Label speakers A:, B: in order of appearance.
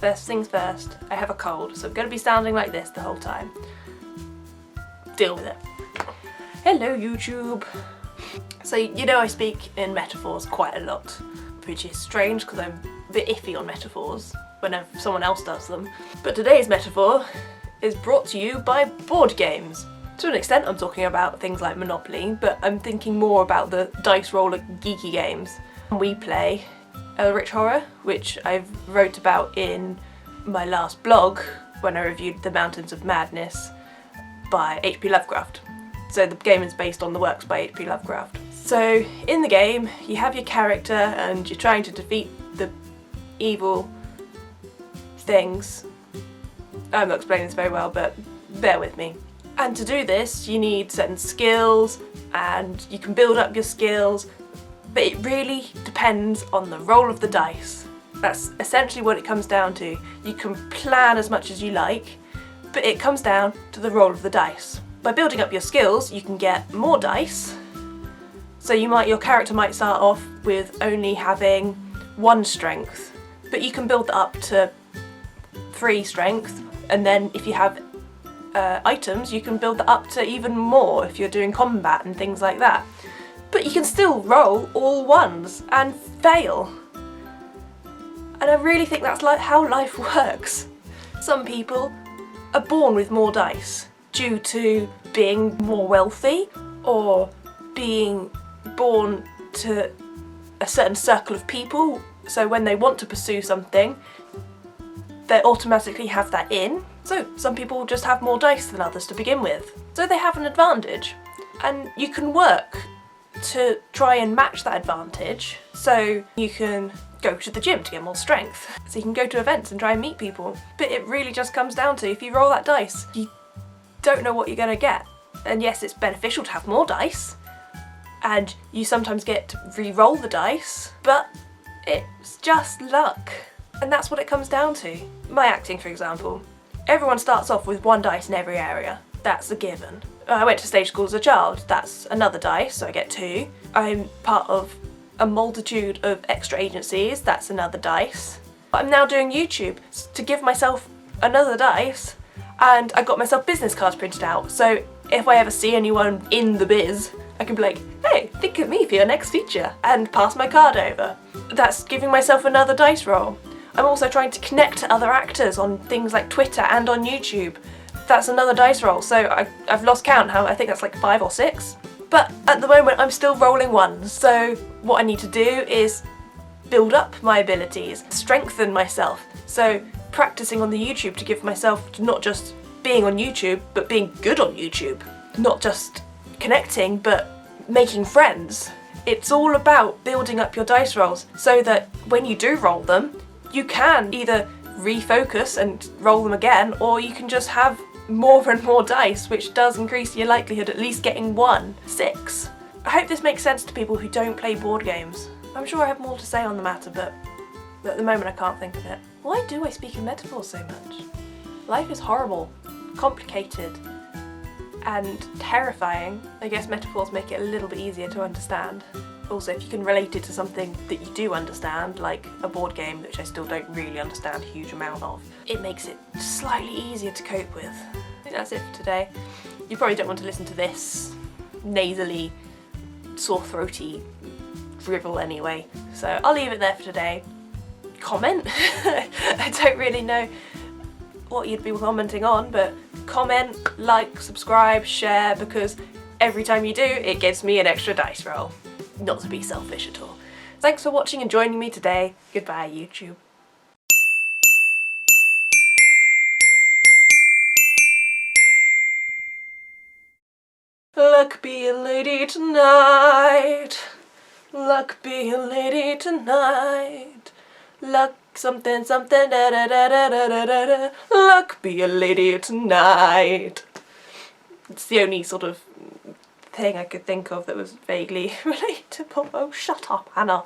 A: First things first, I have a cold, so I'm going to be sounding like this the whole time. Deal with it. Hello YouTube! So you know I speak in metaphors quite a lot, which is strange because I'm a bit iffy on metaphors whenever someone else does them. But today's metaphor is brought to you by board games. To an extent I'm talking about things like Monopoly, but I'm thinking more about the dice roller geeky games. We play Eldritch Horror, which I've wrote about in my last blog when I reviewed The Mountains of Madness by HP Lovecraft. So the game is based on the works by HP Lovecraft. So in the game you have your character and you're trying to defeat the evil things. I'm not explaining this very well, but bear with me. And to do this you need certain skills and you can build up your skills, but it really depends on the roll of the dice. That's essentially what it comes down to. You can plan as much as you like, but it comes down to the roll of the dice. By building up your skills you can get more dice. So your character might start off with only having 1 strength, but you can build that up to 3 strength, and then if you have items you can build that up to even more if you're doing combat and things like that. But you can still roll all 1s and fail. And I really think that's like how life works. Some people are born with more dice due to being more wealthy or being born to a certain circle of people, so when they want to pursue something they automatically have that in. So some people just have more dice than others to begin with, so they have an advantage, and you can work to try and match that advantage. So you can go to the gym to get more strength, so you can go to events and try and meet people, but it really just comes down to if you roll that dice you don't know what you're going to get. And yes, it's beneficial to have more dice and you sometimes get to re-roll the dice, but it's just luck, and that's what it comes down to. My acting, for example, everyone starts off with 1 dice in every area. That's a given. I went to stage school as a child, that's another dice, so I get 2. I'm part of a multitude of extra agencies, that's another dice. I'm now doing YouTube to give myself another dice, and I got myself business cards printed out, so if I ever see anyone in the biz I can be like, hey, think of me for your next feature, and pass my card over. That's giving myself another dice roll. I'm also trying to connect to other actors on things like Twitter and on YouTube. That's another dice roll, so I've lost count, I think that's like 5 or 6. But at the moment I'm still rolling 1s, so what I need to do is build up my abilities, strengthen myself. So practicing on the YouTube to give myself to not just being on YouTube, but being good on YouTube. Not just connecting, but making friends. It's all about building up your dice rolls so that when you do roll them, you can either refocus and roll them again, or you can just have more and more dice, which does increase your likelihood at least getting 6. I hope this makes sense to people who don't play board games. I'm sure I have more to say on the matter, but at the moment I can't think of it. Why do I speak in metaphors so much? Life is horrible, complicated, and terrifying. I guess metaphors make it a little bit easier to understand. Also, if you can relate it to something that you do understand, like a board game, which I still don't really understand a huge amount of, it makes it slightly easier to cope with. I think that's it for today. You probably don't want to listen to this nasally, sore throaty drivel anyway, so I'll leave it there for today. Comment? I don't really know what you'd be commenting on, but comment, like, subscribe, share, because every time you do it gives me an extra dice roll. Not to be selfish at all. Thanks for watching and joining me today. Goodbye, YouTube. Luck be a lady tonight. Luck be a lady tonight. Luck something something da da da da da da da da. Luck be a lady tonight. It's the only sort of thing I could think of that was vaguely relatable. Oh, shut up, Hannah.